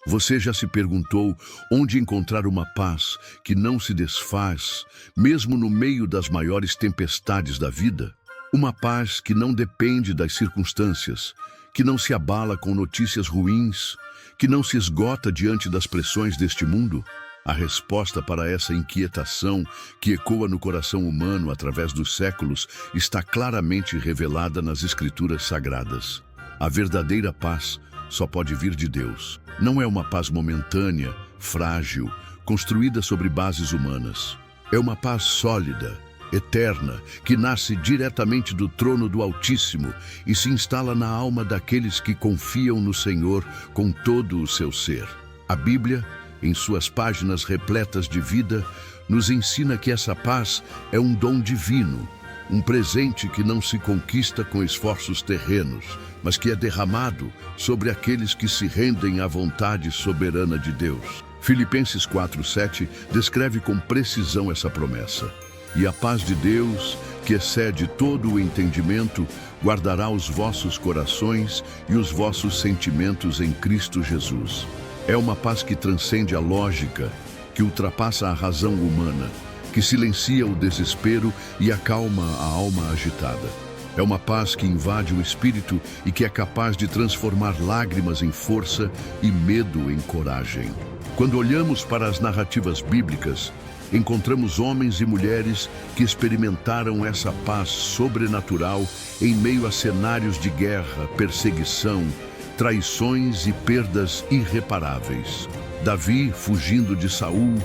Você já se perguntou onde encontrar uma paz que não se desfaz, mesmo no meio das maiores tempestades da vida? Uma paz que não depende das circunstâncias, que não se abala com notícias ruins, que não se esgota diante das pressões deste mundo? A resposta para essa inquietação que ecoa no coração humano através dos séculos está claramente revelada nas Escrituras Sagradas. A verdadeira paz só pode vir de Deus. Não é uma paz momentânea, frágil, construída sobre bases humanas. É uma paz sólida, eterna, que nasce diretamente do trono do Altíssimo e se instala na alma daqueles que confiam no Senhor com todo o seu ser. A Bíblia, em suas páginas repletas de vida, nos ensina que essa paz é um dom divino, um presente que não se conquista com esforços terrenos, mas que é derramado sobre aqueles que se rendem à vontade soberana de Deus. Filipenses 4:7 descreve com precisão essa promessa. E a paz de Deus, que excede todo o entendimento, guardará os vossos corações e os vossos sentimentos em Cristo Jesus. É uma paz que transcende a lógica, que ultrapassa a razão humana, que silencia o desespero e acalma a alma agitada. É uma paz que invade o espírito e que é capaz de transformar lágrimas em força e medo em coragem. Quando olhamos para as narrativas bíblicas, encontramos homens e mulheres que experimentaram essa paz sobrenatural em meio a cenários de guerra, perseguição, traições e perdas irreparáveis. Davi, fugindo de Saul,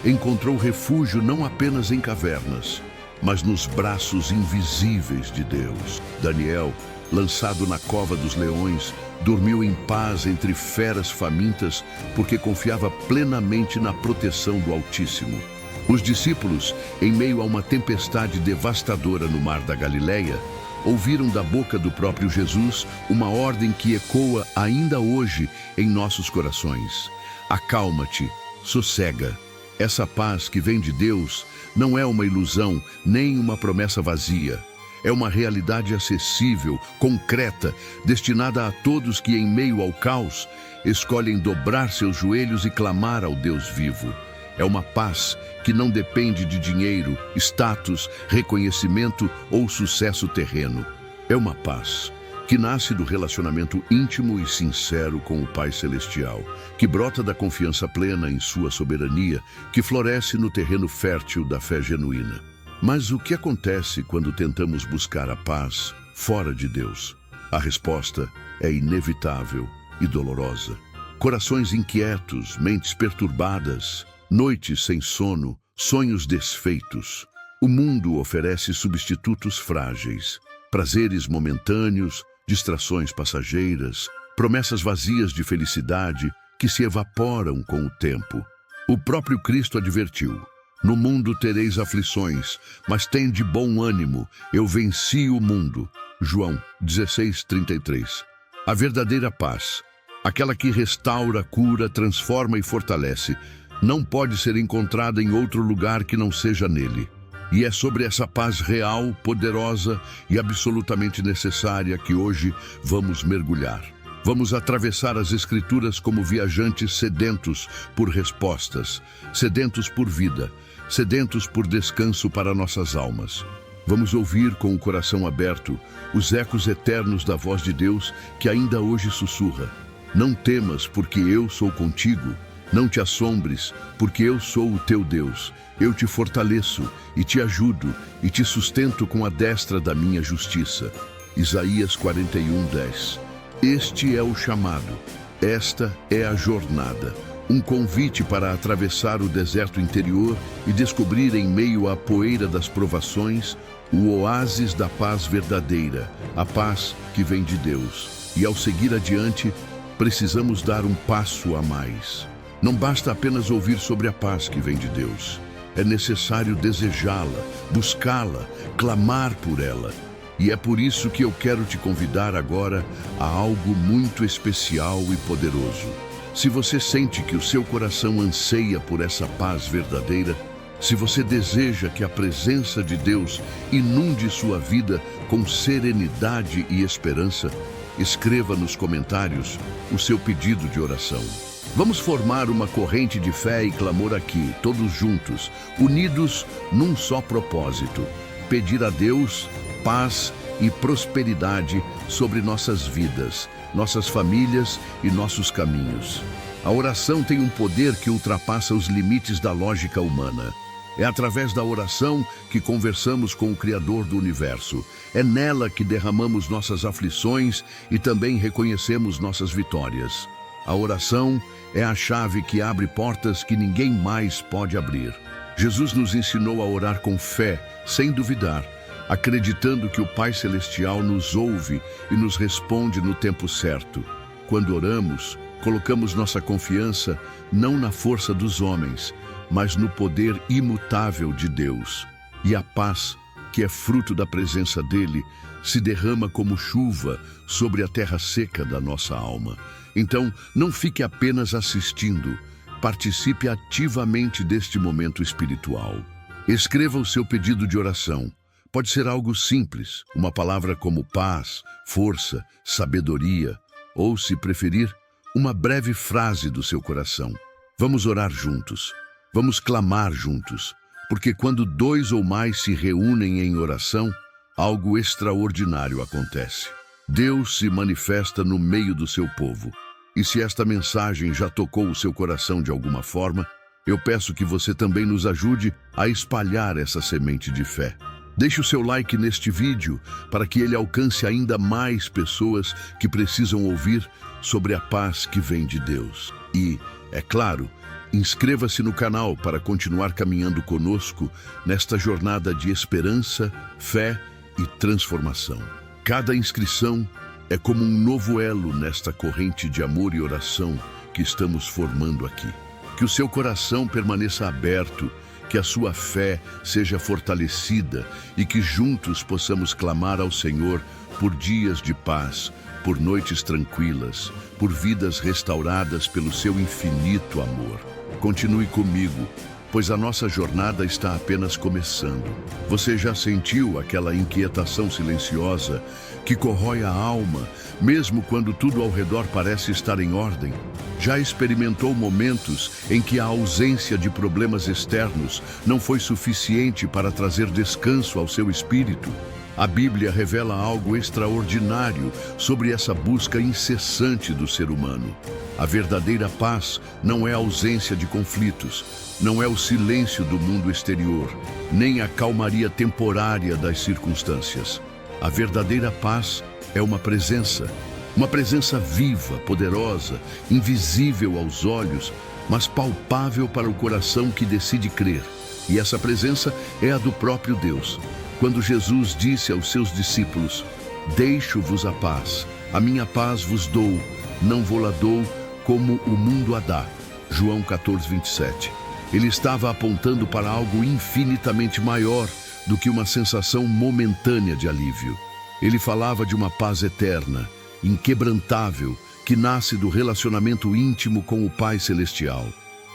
encontrou refúgio não apenas em cavernas, mas nos braços invisíveis de Deus. Daniel, lançado na cova dos leões, dormiu em paz entre feras famintas porque confiava plenamente na proteção do Altíssimo. Os discípulos, em meio a uma tempestade devastadora no mar da Galileia, ouviram da boca do próprio Jesus uma ordem que ecoa ainda hoje em nossos corações. Acalma-te, sossega. Essa paz que vem de Deus não é uma ilusão nem uma promessa vazia. É uma realidade acessível, concreta, destinada a todos que, em meio ao caos, escolhem dobrar seus joelhos e clamar ao Deus vivo. É uma paz que não depende de dinheiro, status, reconhecimento ou sucesso terreno. É uma paz que nasce do relacionamento íntimo e sincero com o Pai Celestial, que brota da confiança plena em sua soberania, que floresce no terreno fértil da fé genuína. Mas o que acontece quando tentamos buscar a paz fora de Deus? A resposta é inevitável e dolorosa. Corações inquietos, mentes perturbadas, noites sem sono, sonhos desfeitos. O mundo oferece substitutos frágeis, prazeres momentâneos, distrações passageiras, promessas vazias de felicidade que se evaporam com o tempo. O próprio Cristo advertiu: no mundo tereis aflições, mas tende bom ânimo, eu venci o mundo. João 16:33. A verdadeira paz, aquela que restaura, cura, transforma e fortalece, não pode ser encontrada em outro lugar que não seja nele. E é sobre essa paz real, poderosa e absolutamente necessária que hoje vamos mergulhar. Vamos atravessar as Escrituras como viajantes sedentos por respostas, sedentos por vida, sedentos por descanso para nossas almas. Vamos ouvir com o coração aberto os ecos eternos da voz de Deus que ainda hoje sussurra: não temas, porque eu sou contigo. Não te assombres, porque eu sou o teu Deus. Eu te fortaleço e te ajudo e te sustento com a destra da minha justiça. Isaías 41:10. Este é o chamado, esta é a jornada. Um convite para atravessar o deserto interior e descobrir em meio à poeira das provações o oásis da paz verdadeira, a paz que vem de Deus. E ao seguir adiante, precisamos dar um passo a mais. Não basta apenas ouvir sobre a paz que vem de Deus. É necessário desejá-la, buscá-la, clamar por ela. E é por isso que eu quero te convidar agora a algo muito especial e poderoso. Se você sente que o seu coração anseia por essa paz verdadeira, se você deseja que a presença de Deus inunde sua vida com serenidade e esperança, escreva nos comentários o seu pedido de oração. Vamos formar uma corrente de fé e clamor aqui, todos juntos, unidos num só propósito: pedir a Deus paz e prosperidade sobre nossas vidas, nossas famílias e nossos caminhos. A oração tem um poder que ultrapassa os limites da lógica humana. É através da oração que conversamos com o Criador do Universo. É nela que derramamos nossas aflições e também reconhecemos nossas vitórias. A oração é a chave que abre portas que ninguém mais pode abrir. Jesus nos ensinou a orar com fé, sem duvidar, acreditando que o Pai Celestial nos ouve e nos responde no tempo certo. Quando oramos, colocamos nossa confiança não na força dos homens, mas no poder imutável de Deus. E a paz, que é fruto da presença dele, se derrama como chuva sobre a terra seca da nossa alma. Então, não fique apenas assistindo, participe ativamente deste momento espiritual. Escreva o seu pedido de oração. Pode ser algo simples, uma palavra como paz, força, sabedoria, ou, se preferir, uma breve frase do seu coração. Vamos orar juntos. Vamos clamar juntos, porque quando 2 ou mais se reúnem em oração, algo extraordinário acontece. Deus se manifesta no meio do seu povo. E se esta mensagem já tocou o seu coração de alguma forma, eu peço que você também nos ajude a espalhar essa semente de fé. Deixe o seu like neste vídeo para que ele alcance ainda mais pessoas que precisam ouvir sobre a paz que vem de Deus. E, é claro, inscreva-se no canal para continuar caminhando conosco nesta jornada de esperança, fé e transformação. Cada inscrição é como um novo elo nesta corrente de amor e oração que estamos formando aqui. Que o seu coração permaneça aberto, que a sua fé seja fortalecida e que juntos possamos clamar ao Senhor por dias de paz, por noites tranquilas, por vidas restauradas pelo seu infinito amor. Continue comigo, pois a nossa jornada está apenas começando. Você já sentiu aquela inquietação silenciosa que corrói a alma, mesmo quando tudo ao redor parece estar em ordem? Já experimentou momentos em que a ausência de problemas externos não foi suficiente para trazer descanso ao seu espírito? A Bíblia revela algo extraordinário sobre essa busca incessante do ser humano. A verdadeira paz não é a ausência de conflitos, não é o silêncio do mundo exterior, nem a calmaria temporária das circunstâncias. A verdadeira paz é uma presença viva, poderosa, invisível aos olhos, mas palpável para o coração que decide crer. E essa presença é a do próprio Deus. Quando Jesus disse aos seus discípulos: "Deixo-vos a paz, a minha paz vos dou, não vou-la dou como o mundo a dá." João 14:27. Ele estava apontando para algo infinitamente maior do que uma sensação momentânea de alívio. Ele falava de uma paz eterna, inquebrantável, que nasce do relacionamento íntimo com o Pai Celestial.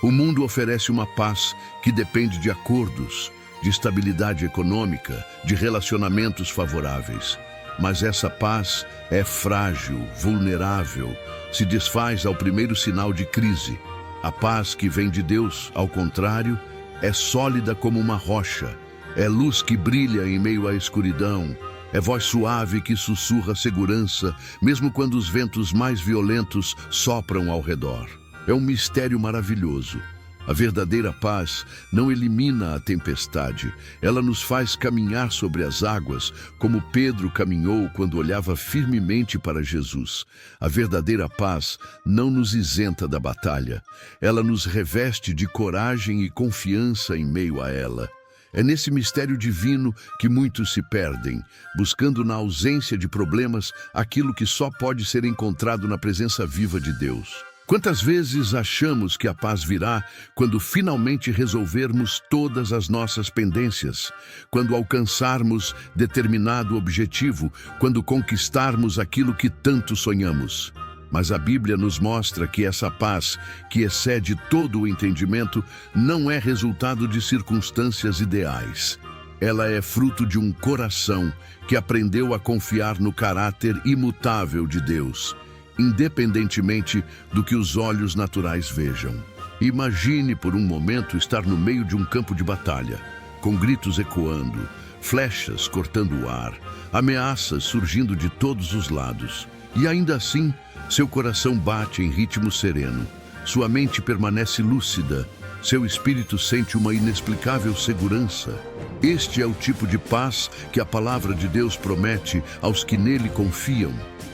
O mundo oferece uma paz que depende de acordos, de estabilidade econômica, de relacionamentos favoráveis. Mas essa paz é frágil, vulnerável, se desfaz ao primeiro sinal de crise. A paz que vem de Deus, ao contrário, é sólida como uma rocha, é luz que brilha em meio à escuridão, é voz suave que sussurra segurança, mesmo quando os ventos mais violentos sopram ao redor. É um mistério maravilhoso. A verdadeira paz não elimina a tempestade, ela nos faz caminhar sobre as águas, como Pedro caminhou quando olhava firmemente para Jesus. A verdadeira paz não nos isenta da batalha, ela nos reveste de coragem e confiança em meio a ela. É nesse mistério divino que muitos se perdem, buscando na ausência de problemas aquilo que só pode ser encontrado na presença viva de Deus. Quantas vezes achamos que a paz virá quando finalmente resolvermos todas as nossas pendências, quando alcançarmos determinado objetivo, quando conquistarmos aquilo que tanto sonhamos? Mas a Bíblia nos mostra que essa paz, que excede todo o entendimento, não é resultado de circunstâncias ideais. Ela é fruto de um coração que aprendeu a confiar no caráter imutável de Deus. independentemente do que os olhos naturais vejam. Imagine por um momento estar no meio de um campo de batalha, com gritos ecoando, flechas cortando o ar, ameaças surgindo de todos os lados. E ainda assim, seu coração bate em ritmo sereno, sua mente permanece lúcida, seu espírito sente uma inexplicável segurança. Este é o tipo de paz que a palavra de Deus promete aos que nele confiam.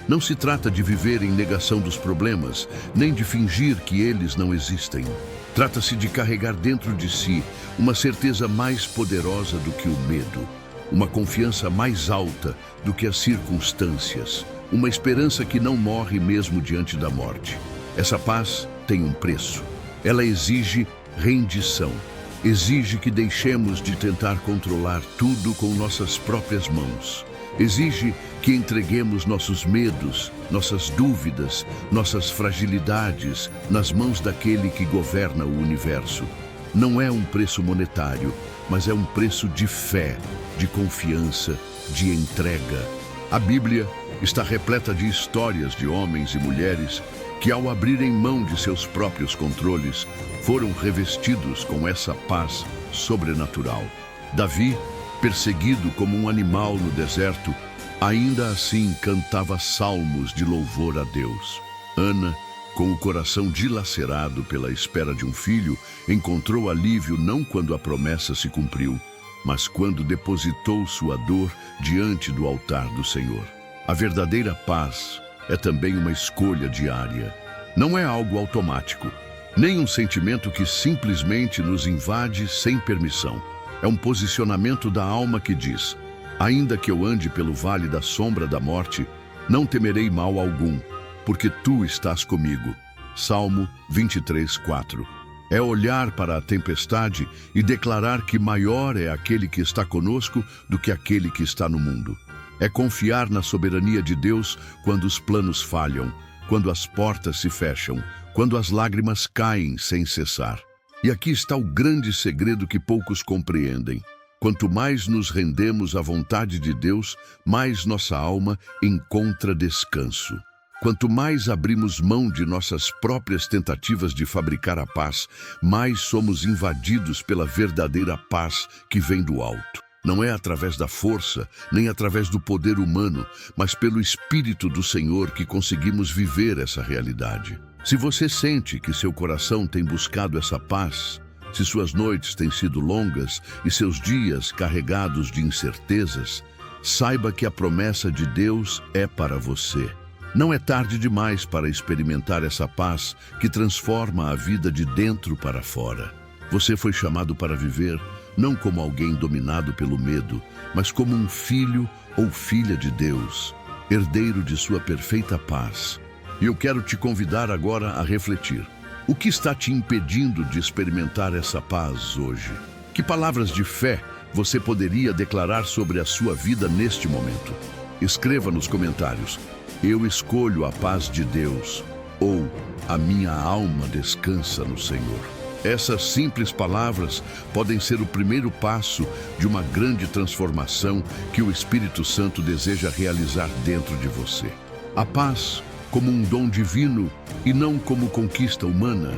Não se trata de viver em negação dos problemas, nem de fingir que eles não existem. Trata-se de carregar dentro de si uma certeza mais poderosa do que o medo, uma confiança mais alta do que as circunstâncias, uma esperança que não morre mesmo diante da morte. Essa paz tem um preço. Ela exige rendição. Exige que deixemos de tentar controlar tudo com nossas próprias mãos. Exige que entreguemos nossos medos, nossas dúvidas, nossas fragilidades nas mãos daquele que governa o universo. Não é um preço monetário, mas é um preço de fé, de confiança, de entrega. A Bíblia está repleta de histórias de homens e mulheres que, ao abrirem mão de seus próprios controles, foram revestidos com essa paz sobrenatural. Davi, perseguido como um animal no deserto, ainda assim cantava salmos de louvor a Deus. Ana, com o coração dilacerado pela espera de um filho, encontrou alívio não quando a promessa se cumpriu, mas quando depositou sua dor diante do altar do Senhor. A verdadeira paz é também uma escolha diária. Não é algo automático, nem um sentimento que simplesmente nos invade sem permissão. É um posicionamento da alma que diz: ainda que eu ande pelo vale da sombra da morte, não temerei mal algum, porque tu estás comigo. Salmo 23:4. É olhar para a tempestade e declarar que maior é aquele que está conosco do que aquele que está no mundo. É confiar na soberania de Deus quando os planos falham, quando as portas se fecham, quando as lágrimas caem sem cessar. E aqui está o grande segredo que poucos compreendem. Quanto mais nos rendemos à vontade de Deus, mais nossa alma encontra descanso. Quanto mais abrimos mão de nossas próprias tentativas de fabricar a paz, mais somos invadidos pela verdadeira paz que vem do alto. Não é através da força, nem através do poder humano, mas pelo Espírito do Senhor que conseguimos viver essa realidade. Se você sente que seu coração tem buscado essa paz, se suas noites têm sido longas e seus dias carregados de incertezas, saiba que a promessa de Deus é para você. Não é tarde demais para experimentar essa paz que transforma a vida de dentro para fora. Você foi chamado para viver não como alguém dominado pelo medo, mas como um filho ou filha de Deus, herdeiro de sua perfeita paz. E eu quero te convidar agora a refletir. O que está te impedindo de experimentar essa paz hoje? Que palavras de fé você poderia declarar sobre a sua vida neste momento? Escreva nos comentários: eu escolho a paz de Deus, ou a minha alma descansa no Senhor. Essas simples palavras podem ser o primeiro passo de uma grande transformação que o Espírito Santo deseja realizar dentro de você. A paz como um dom divino e não como conquista humana.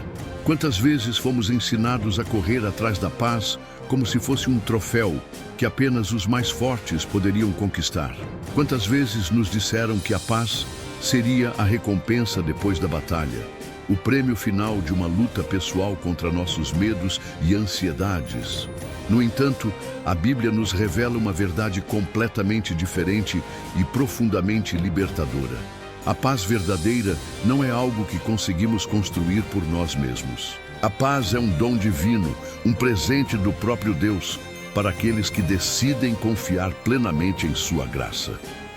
Quantas vezes fomos ensinados a correr atrás da paz como se fosse um troféu que apenas os mais fortes poderiam conquistar? Quantas vezes nos disseram que a paz seria a recompensa depois da batalha, o prêmio final de uma luta pessoal contra nossos medos e ansiedades? No entanto, a Bíblia nos revela uma verdade completamente diferente e profundamente libertadora. A paz verdadeira não é algo que conseguimos construir por nós mesmos. A paz é um dom divino, um presente do próprio Deus, para aqueles que decidem confiar plenamente em sua graça.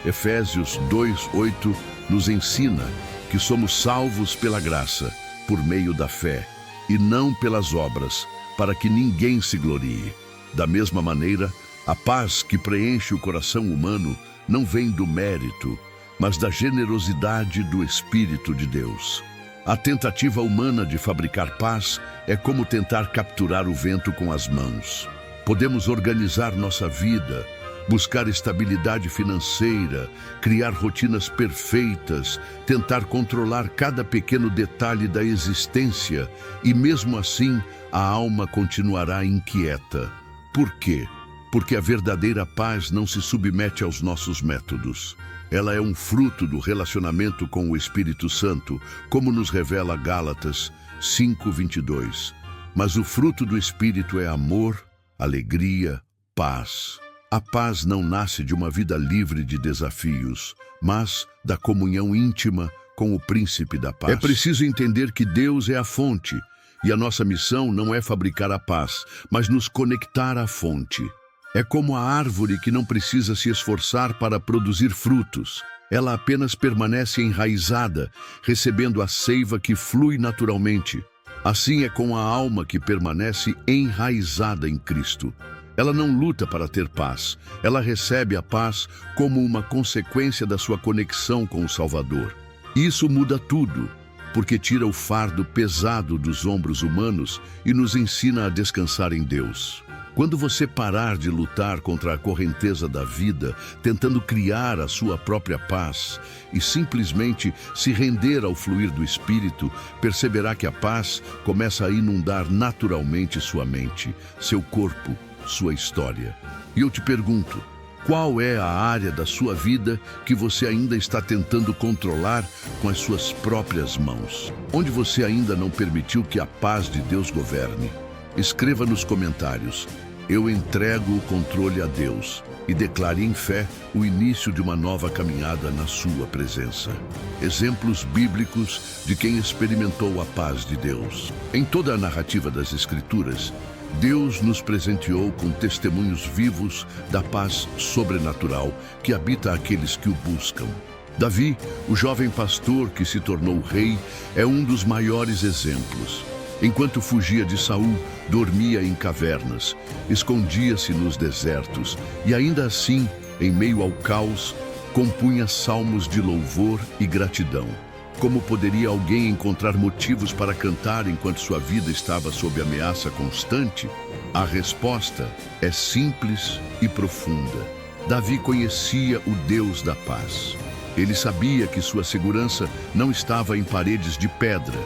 Efésios 2:8 nos ensina que somos salvos pela graça, por meio da fé, e não pelas obras, para que ninguém se glorie. Da mesma maneira, a paz que preenche o coração humano não vem do mérito, mas da generosidade do Espírito de Deus. A tentativa humana de fabricar paz é como tentar capturar o vento com as mãos. Podemos organizar nossa vida, buscar estabilidade financeira, criar rotinas perfeitas, tentar controlar cada pequeno detalhe da existência e, mesmo assim, a alma continuará inquieta. Por quê? Porque a verdadeira paz não se submete aos nossos métodos. Ela é um fruto do relacionamento com o Espírito Santo, como nos revela Gálatas 5:22. Mas o fruto do Espírito é amor, alegria, paz. A paz não nasce de uma vida livre de desafios, mas da comunhão íntima com o Príncipe da Paz. É preciso entender que Deus é a fonte, e a nossa missão não é fabricar a paz, mas nos conectar à fonte. É como a árvore que não precisa se esforçar para produzir frutos. Ela apenas permanece enraizada, recebendo a seiva que flui naturalmente. Assim é com a alma que permanece enraizada em Cristo. Ela não luta para ter paz. Ela recebe a paz como uma consequência da sua conexão com o Salvador. Isso muda tudo, porque tira o fardo pesado dos ombros humanos e nos ensina a descansar em Deus. Quando você parar de lutar contra a correnteza da vida, tentando criar a sua própria paz, e simplesmente se render ao fluir do Espírito, perceberá que a paz começa a inundar naturalmente sua mente, seu corpo, sua história. E eu te pergunto, qual é a área da sua vida que você ainda está tentando controlar com as suas próprias mãos? Onde você ainda não permitiu que a paz de Deus governe? Escreva nos comentários: eu entrego o controle a Deus, e declare em fé o início de uma nova caminhada na sua presença. Exemplos bíblicos de quem experimentou a paz de Deus. Em toda a narrativa das Escrituras, Deus nos presenteou com testemunhos vivos da paz sobrenatural que habita aqueles que o buscam. Davi, o jovem pastor que se tornou rei, é um dos maiores exemplos. Enquanto fugia de Saul, dormia em cavernas, escondia-se nos desertos e ainda assim, em meio ao caos, compunha salmos de louvor e gratidão. Como poderia alguém encontrar motivos para cantar enquanto sua vida estava sob ameaça constante? A resposta é simples e profunda. Davi conhecia o Deus da paz. Ele sabia que sua segurança não estava em paredes de pedra,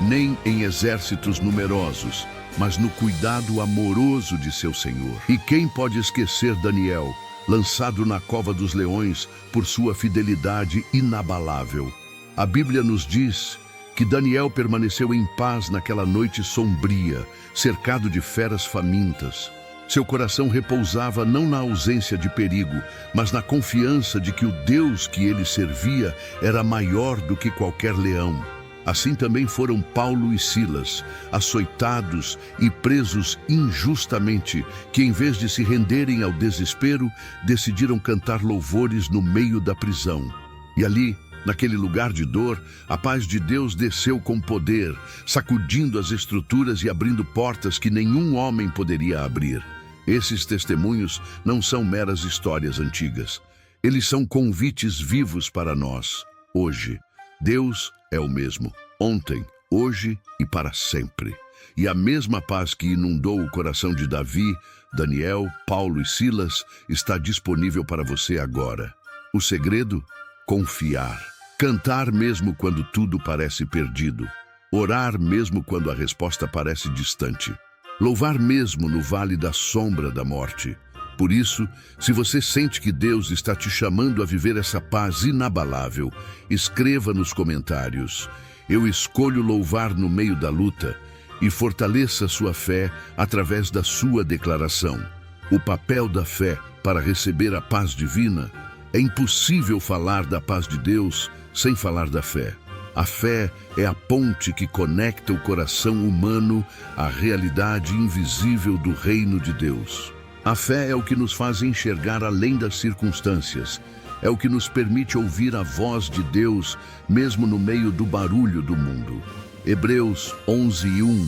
nem em exércitos numerosos, mas no cuidado amoroso de seu Senhor. E quem pode esquecer Daniel, lançado na cova dos leões por sua fidelidade inabalável? A Bíblia nos diz que Daniel permaneceu em paz naquela noite sombria, cercado de feras famintas. Seu coração repousava não na ausência de perigo, mas na confiança de que o Deus que ele servia era maior do que qualquer leão. Assim também foram Paulo e Silas, açoitados e presos injustamente, que em vez de se renderem ao desespero, decidiram cantar louvores no meio da prisão. E ali, naquele lugar de dor, a paz de Deus desceu com poder, sacudindo as estruturas e abrindo portas que nenhum homem poderia abrir. Esses testemunhos não são meras histórias antigas. Eles são convites vivos para nós, hoje. Deus é o mesmo, ontem, hoje e para sempre. E a mesma paz que inundou o coração de Davi, Daniel, Paulo e Silas está disponível para você agora. O segredo? Confiar. Cantar mesmo quando tudo parece perdido. Orar mesmo quando a resposta parece distante. Louvar mesmo no vale da sombra da morte. Por isso, se você sente que Deus está te chamando a viver essa paz inabalável, escreva nos comentários: eu escolho louvar no meio da luta, e fortaleça sua fé através da sua declaração. O papel da fé para receber a paz divina. É impossível falar da paz de Deus sem falar da fé. A fé é a ponte que conecta o coração humano à realidade invisível do reino de Deus. A fé é o que nos faz enxergar além das circunstâncias. É o que nos permite ouvir a voz de Deus, mesmo no meio do barulho do mundo. Hebreus 11:1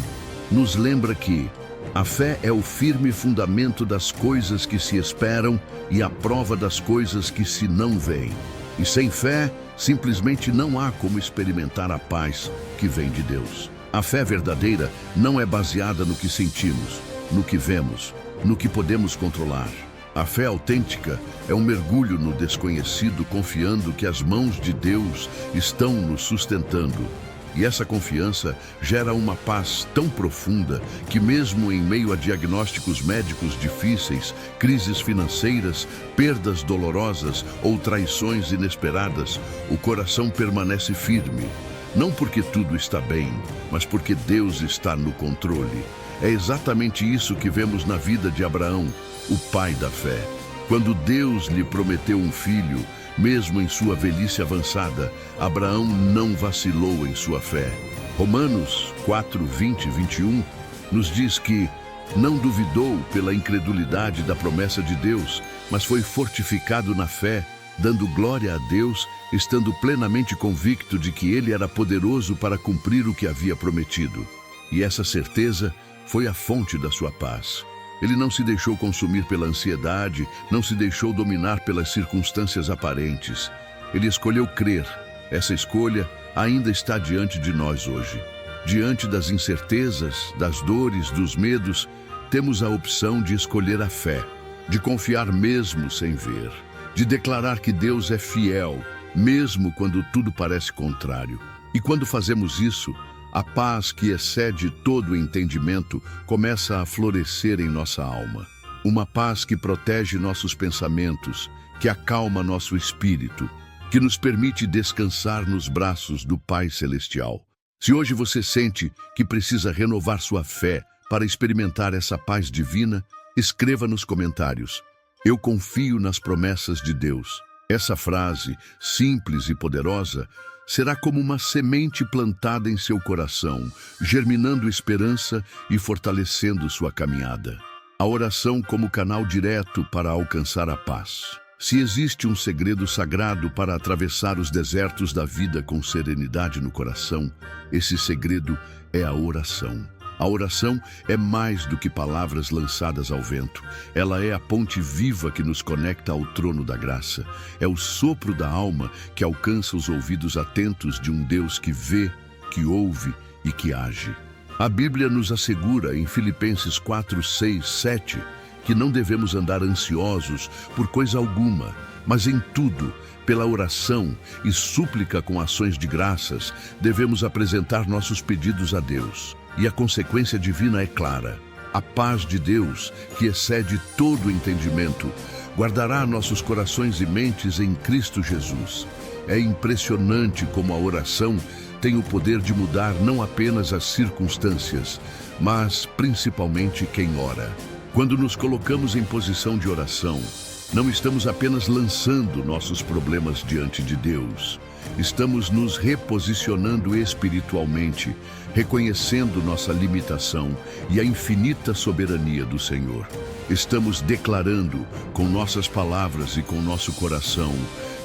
nos lembra que a fé é o firme fundamento das coisas que se esperam e a prova das coisas que se não veem. E sem fé, simplesmente não há como experimentar a paz que vem de Deus. A fé verdadeira não é baseada no que sentimos, no que vemos, no que podemos controlar. A fé autêntica é um mergulho no desconhecido, confiando que as mãos de Deus estão nos sustentando. E essa confiança gera uma paz tão profunda que, mesmo em meio a diagnósticos médicos difíceis, crises financeiras, perdas dolorosas ou traições inesperadas, o coração permanece firme. Não porque tudo está bem, mas porque Deus está no controle. É exatamente isso que vemos na vida de Abraão, o pai da fé. Quando Deus lhe prometeu um filho, mesmo em sua velhice avançada, Abraão não vacilou em sua fé. Romanos 4, 20 e 21 nos diz que não duvidou pela incredulidade da promessa de Deus, mas foi fortificado na fé, dando glória a Deus, estando plenamente convicto de que Ele era poderoso para cumprir o que havia prometido. E essa certeza foi a fonte da sua paz. Ele não se deixou consumir pela ansiedade, não se deixou dominar pelas circunstâncias aparentes. Ele escolheu crer. Essa escolha ainda está diante de nós hoje. Diante das incertezas, das dores, dos medos, temos a opção de escolher a fé, de confiar mesmo sem ver, de declarar que Deus é fiel, mesmo quando tudo parece contrário. E quando fazemos isso, a paz que excede todo o entendimento começa a florescer em nossa alma. Uma paz que protege nossos pensamentos, que acalma nosso espírito, que nos permite descansar nos braços do Pai Celestial. Se hoje você sente que precisa renovar sua fé para experimentar essa paz divina, escreva nos comentários: "Eu confio nas promessas de Deus." Essa frase, simples e poderosa, será como uma semente plantada em seu coração, germinando esperança e fortalecendo sua caminhada. A oração como canal direto para alcançar a paz. Se existe um segredo sagrado para atravessar os desertos da vida com serenidade no coração, esse segredo é a oração. A oração é mais do que palavras lançadas ao vento. Ela é a ponte viva que nos conecta ao trono da graça. É o sopro da alma que alcança os ouvidos atentos de um Deus que vê, que ouve e que age. A Bíblia nos assegura em Filipenses 4, 6, 7 que não devemos andar ansiosos por coisa alguma, mas em tudo, pela oração e súplica com ações de graças, devemos apresentar nossos pedidos a Deus. E a consequência divina é clara. A paz de Deus, que excede todo entendimento, guardará nossos corações e mentes em Cristo Jesus. É impressionante como a oração tem o poder de mudar não apenas as circunstâncias, mas principalmente quem ora. Quando nos colocamos em posição de oração, não estamos apenas lançando nossos problemas diante de Deus. Estamos nos reposicionando espiritualmente, reconhecendo nossa limitação e a infinita soberania do Senhor. Estamos declarando com nossas palavras e com nosso coração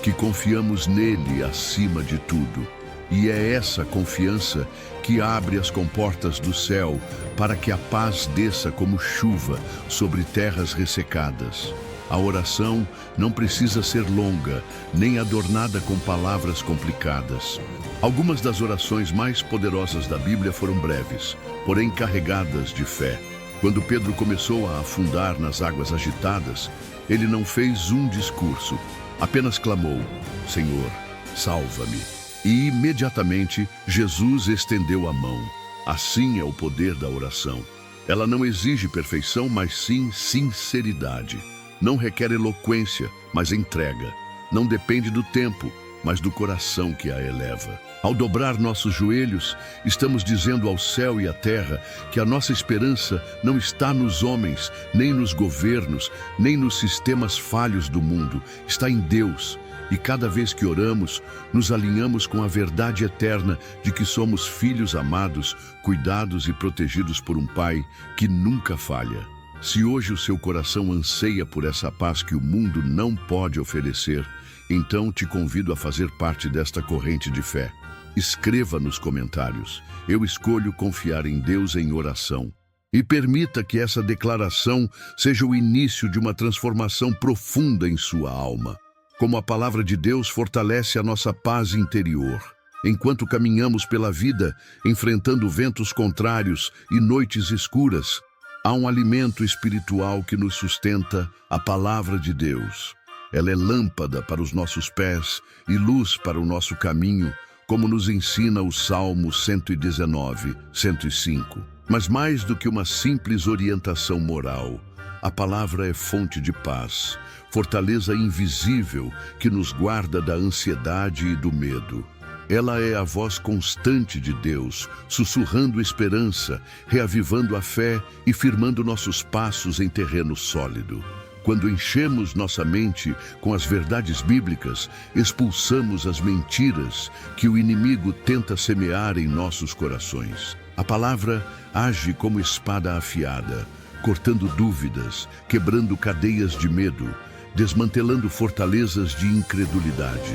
que confiamos nele acima de tudo. E é essa confiança que abre as comportas do céu para que a paz desça como chuva sobre terras ressecadas. A oração não precisa ser longa, nem adornada com palavras complicadas. Algumas das orações mais poderosas da Bíblia foram breves, porém carregadas de fé. Quando Pedro começou a afundar nas águas agitadas, ele não fez um discurso, apenas clamou: "Senhor, salva-me." E imediatamente Jesus estendeu a mão. Assim é o poder da oração. Ela não exige perfeição, mas sim sinceridade. Não requer eloquência, mas entrega. Não depende do tempo, mas do coração que a eleva. Ao dobrar nossos joelhos, estamos dizendo ao céu e à terra que a nossa esperança não está nos homens, nem nos governos, nem nos sistemas falhos do mundo. Está em Deus. E cada vez que oramos, nos alinhamos com a verdade eterna de que somos filhos amados, cuidados e protegidos por um Pai que nunca falha. Se hoje o seu coração anseia por essa paz que o mundo não pode oferecer, então te convido a fazer parte desta corrente de fé. Escreva nos comentários: "Eu escolho confiar em Deus em oração." E permita que essa declaração seja o início de uma transformação profunda em sua alma. Como a palavra de Deus fortalece a nossa paz interior. Enquanto caminhamos pela vida, enfrentando ventos contrários e noites escuras, Há um alimento espiritual que nos sustenta, a palavra de Deus. Ela é lâmpada para os nossos pés e luz para o nosso caminho, como nos ensina o Salmo 119, 105. Mas mais do que uma simples orientação moral, a palavra é fonte de paz, fortaleza invisível que nos guarda da ansiedade e do medo. Ela é a voz constante de Deus, sussurrando esperança, reavivando a fé e firmando nossos passos em terreno sólido. Quando enchemos nossa mente com as verdades bíblicas, expulsamos as mentiras que o inimigo tenta semear em nossos corações. A palavra age como espada afiada, cortando dúvidas, quebrando cadeias de medo, desmantelando fortalezas de incredulidade.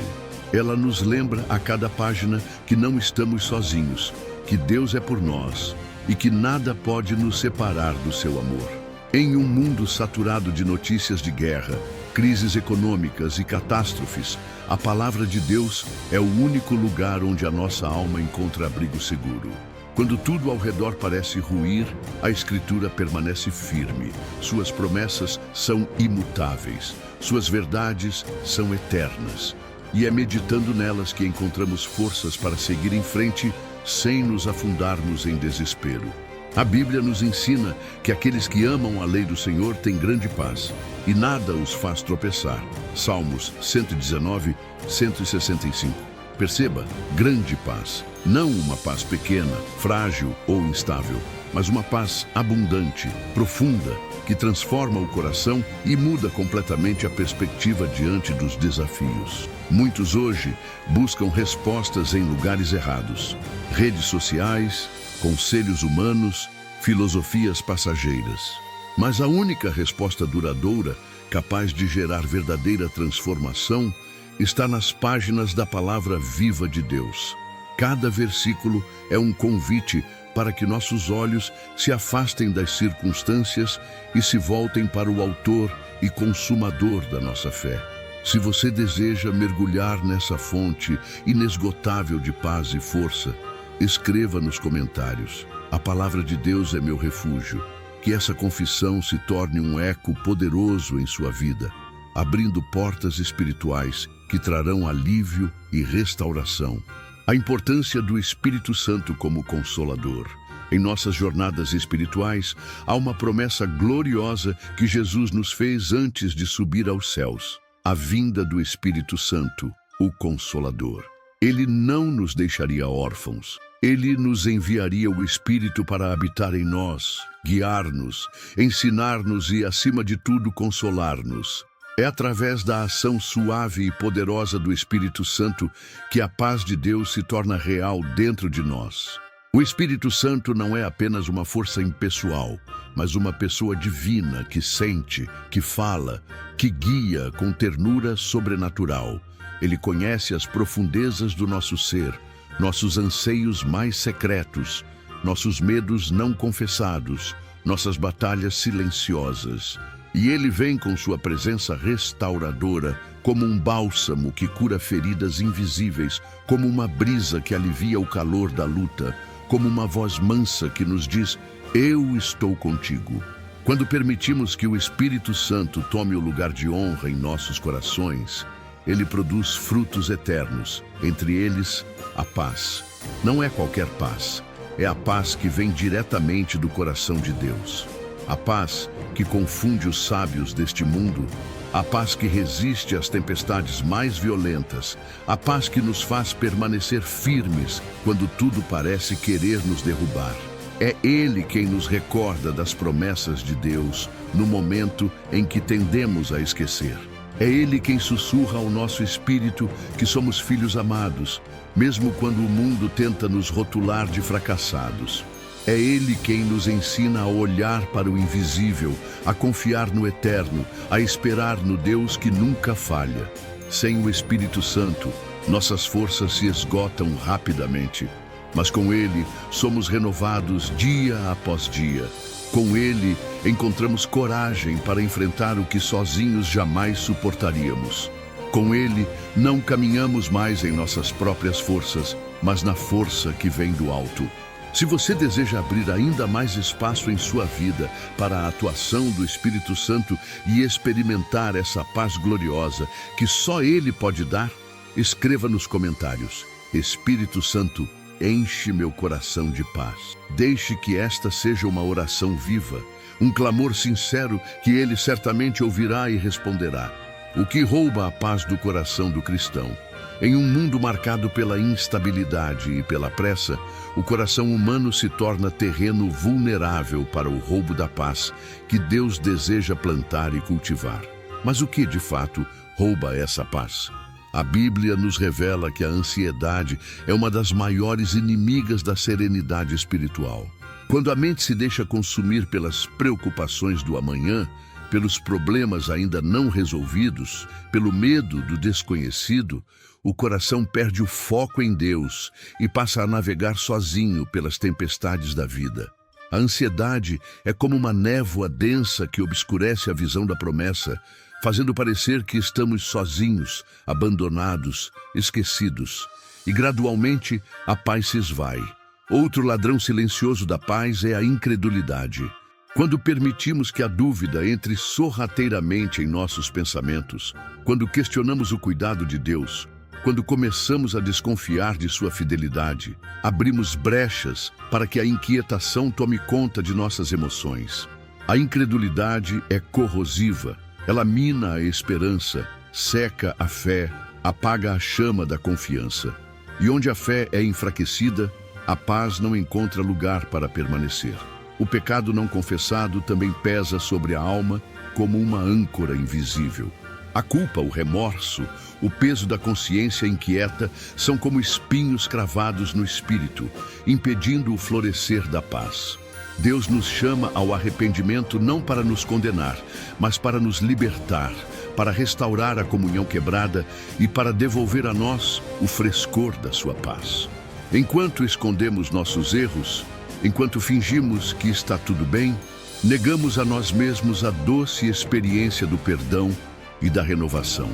Ela nos lembra a cada página que não estamos sozinhos, que Deus é por nós e que nada pode nos separar do seu amor. Em um mundo saturado de notícias de guerra, crises econômicas e catástrofes, a palavra de Deus é o único lugar onde a nossa alma encontra abrigo seguro. Quando tudo ao redor parece ruir, a Escritura permanece firme. Suas promessas são imutáveis, suas verdades são eternas. E é meditando nelas que encontramos forças para seguir em frente sem nos afundarmos em desespero. A Bíblia nos ensina que aqueles que amam a lei do Senhor têm grande paz e nada os faz tropeçar. Salmos 119, 165. Perceba, grande paz. Não uma paz pequena, frágil ou instável, mas uma paz abundante, profunda, que transforma o coração e muda completamente a perspectiva diante dos desafios. Muitos hoje buscam respostas em lugares errados. Redes sociais, conselhos humanos, filosofias passageiras. Mas a única resposta duradoura, capaz de gerar verdadeira transformação, está nas páginas da palavra viva de Deus. Cada versículo é um convite para que nossos olhos se afastem das circunstâncias e se voltem para o autor e consumador da nossa fé. Se você deseja mergulhar nessa fonte inesgotável de paz e força, escreva nos comentários: a palavra de Deus é meu refúgio. Que essa confissão se torne um eco poderoso em sua vida, abrindo portas espirituais que trarão alívio e restauração. A importância do Espírito Santo como Consolador. Em nossas jornadas espirituais, há uma promessa gloriosa que Jesus nos fez antes de subir aos céus: a vinda do Espírito Santo, o Consolador. Ele não nos deixaria órfãos. Ele nos enviaria o Espírito para habitar em nós, guiar-nos, ensinar-nos e, acima de tudo, consolar-nos. É através da ação suave e poderosa do Espírito Santo que a paz de Deus se torna real dentro de nós. O Espírito Santo não é apenas uma força impessoal, mas uma pessoa divina que sente, que fala, que guia com ternura sobrenatural. Ele conhece as profundezas do nosso ser, nossos anseios mais secretos, nossos medos não confessados, nossas batalhas silenciosas. E ele vem com sua presença restauradora, como um bálsamo que cura feridas invisíveis, como uma brisa que alivia o calor da luta, como uma voz mansa que nos diz: eu estou contigo. Quando permitimos que o Espírito Santo tome o lugar de honra em nossos corações, ele produz frutos eternos, entre eles a paz. Não é qualquer paz, é a paz que vem diretamente do coração de Deus. A paz que confunde os sábios deste mundo, a paz que resiste às tempestades mais violentas, a paz que nos faz permanecer firmes quando tudo parece querer nos derrubar. É Ele quem nos recorda das promessas de Deus no momento em que tendemos a esquecer. É Ele quem sussurra ao nosso espírito que somos filhos amados, mesmo quando o mundo tenta nos rotular de fracassados. É Ele quem nos ensina a olhar para o invisível, a confiar no eterno, a esperar no Deus que nunca falha. Sem o Espírito Santo, nossas forças se esgotam rapidamente, mas com Ele somos renovados dia após dia. Com Ele encontramos coragem para enfrentar o que sozinhos jamais suportaríamos. Com Ele não caminhamos mais em nossas próprias forças, mas na força que vem do alto. Se você deseja abrir ainda mais espaço em sua vida para a atuação do Espírito Santo e experimentar essa paz gloriosa que só Ele pode dar, escreva nos comentários: Espírito Santo, enche meu coração de paz. Deixe que esta seja uma oração viva, um clamor sincero que Ele certamente ouvirá e responderá. O que rouba a paz do coração do cristão? Em um mundo marcado pela instabilidade e pela pressa, o coração humano se torna terreno vulnerável para o roubo da paz que Deus deseja plantar e cultivar. Mas o que, de fato, rouba essa paz? A Bíblia nos revela que a ansiedade é uma das maiores inimigas da serenidade espiritual. Quando a mente se deixa consumir pelas preocupações do amanhã, pelos problemas ainda não resolvidos, pelo medo do desconhecido, o coração perde o foco em Deus e passa a navegar sozinho pelas tempestades da vida. A ansiedade é como uma névoa densa que obscurece a visão da promessa, fazendo parecer que estamos sozinhos, abandonados, esquecidos. E gradualmente a paz se esvai. Outro ladrão silencioso da paz é a incredulidade. Quando permitimos que a dúvida entre sorrateiramente em nossos pensamentos, quando questionamos o cuidado de Deus, quando começamos a desconfiar de sua fidelidade, abrimos brechas para que a inquietação tome conta de nossas emoções. A incredulidade é corrosiva, ela mina a esperança, seca a fé, apaga a chama da confiança. E onde a fé é enfraquecida, a paz não encontra lugar para permanecer. O pecado não confessado também pesa sobre a alma como uma âncora invisível. A culpa, o remorso, o peso da consciência inquieta são como espinhos cravados no espírito, impedindo o florescer da paz. Deus nos chama ao arrependimento não para nos condenar, mas para nos libertar, para restaurar a comunhão quebrada e para devolver a nós o frescor da sua paz. Enquanto escondemos nossos erros, enquanto fingimos que está tudo bem, negamos a nós mesmos a doce experiência do perdão e da renovação.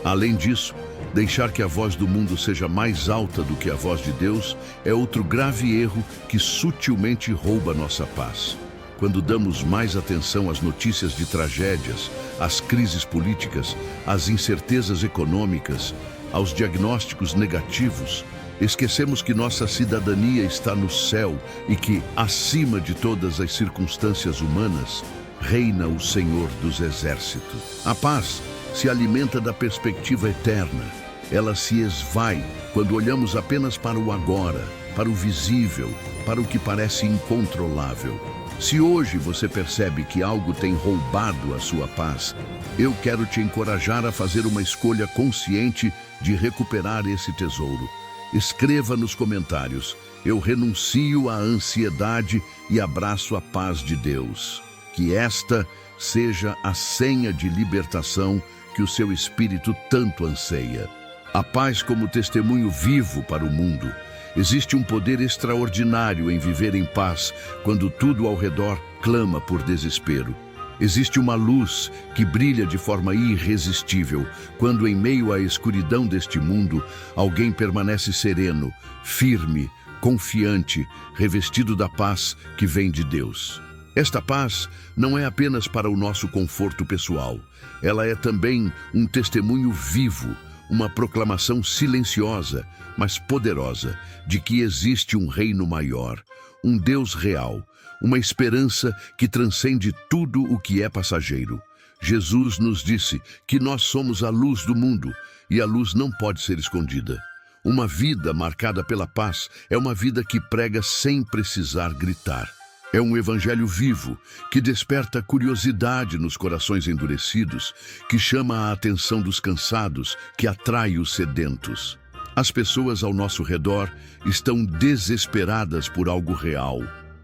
Além disso, deixar que a voz do mundo seja mais alta do que a voz de Deus é outro grave erro que sutilmente rouba nossa paz. Quando damos mais atenção às notícias de tragédias, às crises políticas, às incertezas econômicas, aos diagnósticos negativos, esquecemos que nossa cidadania está no céu e que, acima de todas as circunstâncias humanas, reina o Senhor dos Exércitos. A paz se alimenta da perspectiva eterna. Ela se esvai quando olhamos apenas para o agora, para o visível, para o que parece incontrolável. Se hoje você percebe que algo tem roubado a sua paz, eu quero te encorajar a fazer uma escolha consciente de recuperar esse tesouro. Escreva nos comentários: eu renuncio à ansiedade e abraço a paz de Deus. Que esta seja a senha de libertação que o seu espírito tanto anseia. A paz como testemunho vivo para o mundo. Existe um poder extraordinário em viver em paz quando tudo ao redor clama por desespero. Existe uma luz que brilha de forma irresistível quando, em meio à escuridão deste mundo, alguém permanece sereno, firme, confiante, revestido da paz que vem de Deus. Esta paz não é apenas para o nosso conforto pessoal. Ela é também um testemunho vivo, uma proclamação silenciosa, mas poderosa, de que existe um reino maior, um Deus real, uma esperança que transcende tudo o que é passageiro. Jesus nos disse que nós somos a luz do mundo e a luz não pode ser escondida. Uma vida marcada pela paz é uma vida que prega sem precisar gritar. É um evangelho vivo, que desperta curiosidade nos corações endurecidos, que chama a atenção dos cansados, que atrai os sedentos. As pessoas ao nosso redor estão desesperadas por algo real,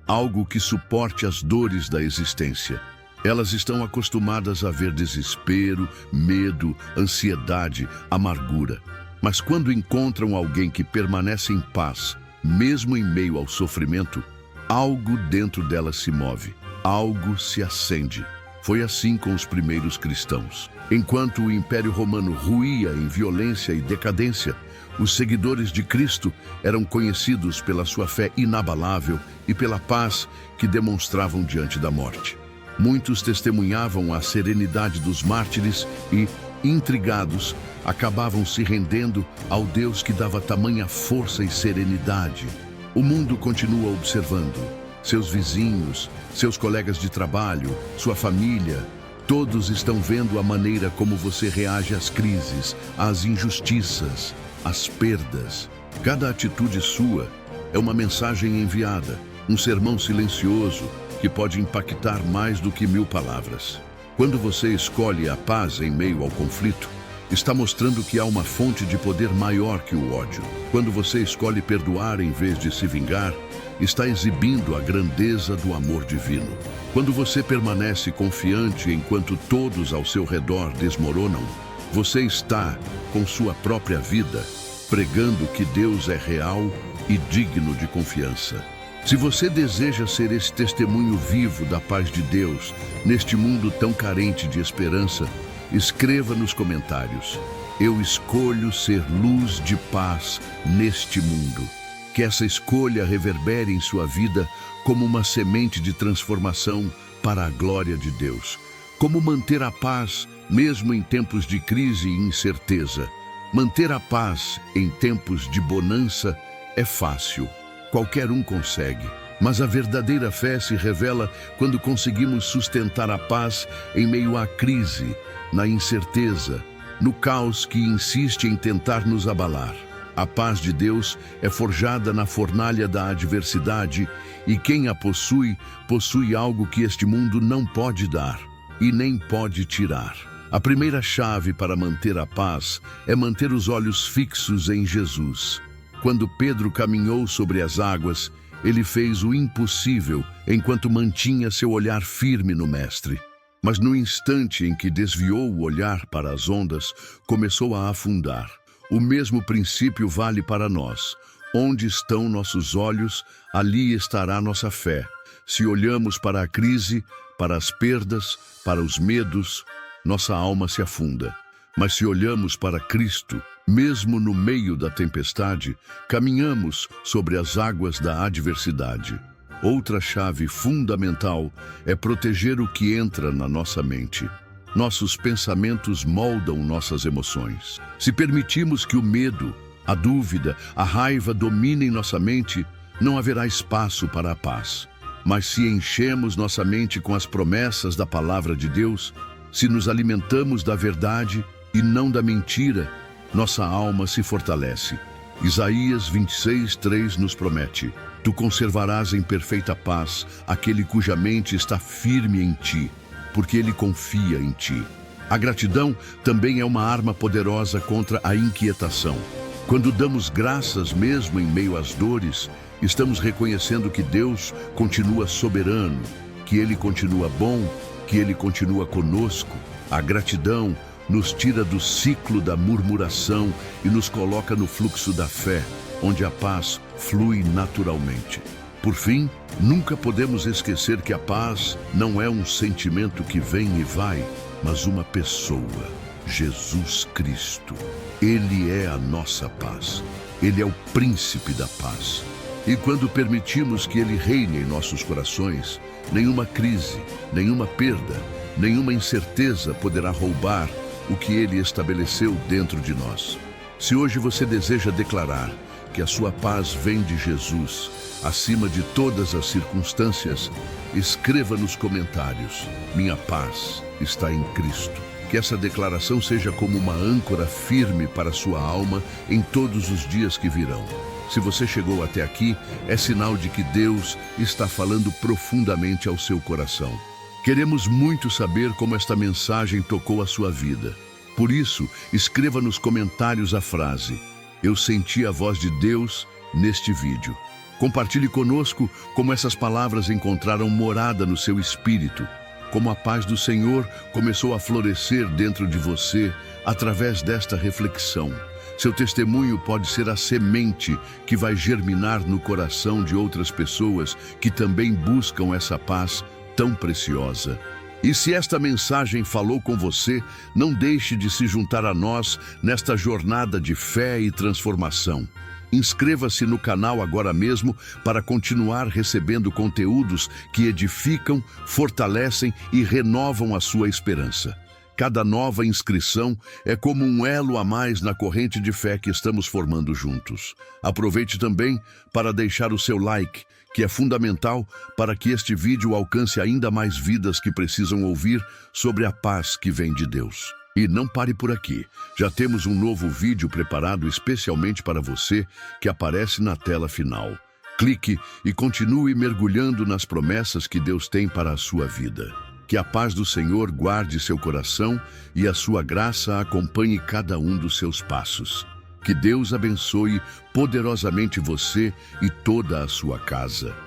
algo que suporte as dores da existência. Elas estão acostumadas a ver desespero, medo, ansiedade, amargura. Mas quando encontram alguém que permanece em paz, mesmo em meio ao sofrimento, algo dentro dela se move, algo se acende. Foi assim com os primeiros cristãos. Enquanto o Império Romano ruía em violência e decadência, Os seguidores de Cristo eram conhecidos pela sua fé inabalável e pela paz que demonstravam diante da morte. Muitos testemunhavam a serenidade dos mártires e, intrigados, acabavam se rendendo ao Deus que dava tamanha força e serenidade. O mundo continua observando. Seus vizinhos, seus colegas de trabalho, sua família, todos estão vendo a maneira como você reage às crises, às injustiças, às perdas. Cada atitude sua é uma mensagem enviada, um sermão silencioso que pode impactar mais do que 1000 palavras. Quando você escolhe a paz em meio ao conflito, está mostrando que há uma fonte de poder maior que o ódio. Quando você escolhe perdoar em vez de se vingar, está exibindo a grandeza do amor divino. Quando você permanece confiante enquanto todos ao seu redor desmoronam, você está, com sua própria vida, pregando que Deus é real e digno de confiança. Se você deseja ser esse testemunho vivo da paz de Deus neste mundo tão carente de esperança, escreva nos comentários: eu escolho ser luz de paz neste mundo. Que essa escolha reverbere em sua vida como uma semente de transformação para a glória de Deus. Como manter a paz mesmo em tempos de crise e incerteza. Manter a paz em tempos de bonança é fácil. Qualquer um consegue. Mas a verdadeira fé se revela quando conseguimos sustentar a paz em meio à crise, na incerteza, no caos que insiste em tentar nos abalar. A paz de Deus é forjada na fornalha da adversidade e quem a possui, possui algo que este mundo não pode dar e nem pode tirar. A primeira chave para manter a paz é manter os olhos fixos em Jesus. Quando Pedro caminhou sobre as águas, ele fez o impossível enquanto mantinha seu olhar firme no Mestre. Mas no instante em que desviou o olhar para as ondas, começou a afundar. O mesmo princípio vale para nós. Onde estão nossos olhos, ali estará nossa fé. Se olhamos para a crise, para as perdas, para os medos, nossa alma se afunda. Mas se olhamos para Cristo, mesmo no meio da tempestade, caminhamos sobre as águas da adversidade. Outra chave fundamental é proteger o que entra na nossa mente. Nossos pensamentos moldam nossas emoções. Se permitirmos que o medo, a dúvida, a raiva dominem nossa mente, não haverá espaço para a paz. Mas se enchemos nossa mente com as promessas da palavra de Deus, se nos alimentamos da verdade e não da mentira, nossa alma se fortalece. Isaías 26:3 nos promete: tu conservarás em perfeita paz aquele cuja mente está firme em ti, porque ele confia em ti. A gratidão também é uma arma poderosa contra a inquietação. Quando damos graças mesmo em meio às dores, estamos reconhecendo que Deus continua soberano, que Ele continua bom, que Ele continua conosco. A gratidão nos tira do ciclo da murmuração e nos coloca no fluxo da fé, onde a paz flui naturalmente. Por fim, nunca podemos esquecer que a paz não é um sentimento que vem e vai, mas uma pessoa, Jesus Cristo. Ele é a nossa paz. Ele é o príncipe da paz. E quando permitimos que Ele reine em nossos corações, nenhuma crise, nenhuma perda, nenhuma incerteza poderá roubar o que Ele estabeleceu dentro de nós. Se hoje você deseja declarar que a sua paz vem de Jesus, acima de todas as circunstâncias, escreva nos comentários: minha paz está em Cristo. Que essa declaração seja como uma âncora firme para a sua alma em todos os dias que virão. Se você chegou até aqui, é sinal de que Deus está falando profundamente ao seu coração. Queremos muito saber como esta mensagem tocou a sua vida. Por isso, escreva nos comentários a frase: eu senti a voz de Deus neste vídeo. Compartilhe conosco como essas palavras encontraram morada no seu espírito, como a paz do Senhor começou a florescer dentro de você através desta reflexão. Seu testemunho pode ser a semente que vai germinar no coração de outras pessoas que também buscam essa paz tão preciosa. E se esta mensagem falou com você, não deixe de se juntar a nós nesta jornada de fé e transformação. Inscreva-se no canal agora mesmo para continuar recebendo conteúdos que edificam, fortalecem e renovam a sua esperança. Cada nova inscrição é como um elo a mais na corrente de fé que estamos formando juntos. Aproveite também para deixar o seu like, que é fundamental para que este vídeo alcance ainda mais vidas que precisam ouvir sobre a paz que vem de Deus. E não pare por aqui. Já temos um novo vídeo preparado especialmente para você que aparece na tela final. Clique e continue mergulhando nas promessas que Deus tem para a sua vida. Que a paz do Senhor guarde seu coração e a sua graça acompanhe cada um dos seus passos. Que Deus abençoe poderosamente você e toda a sua casa.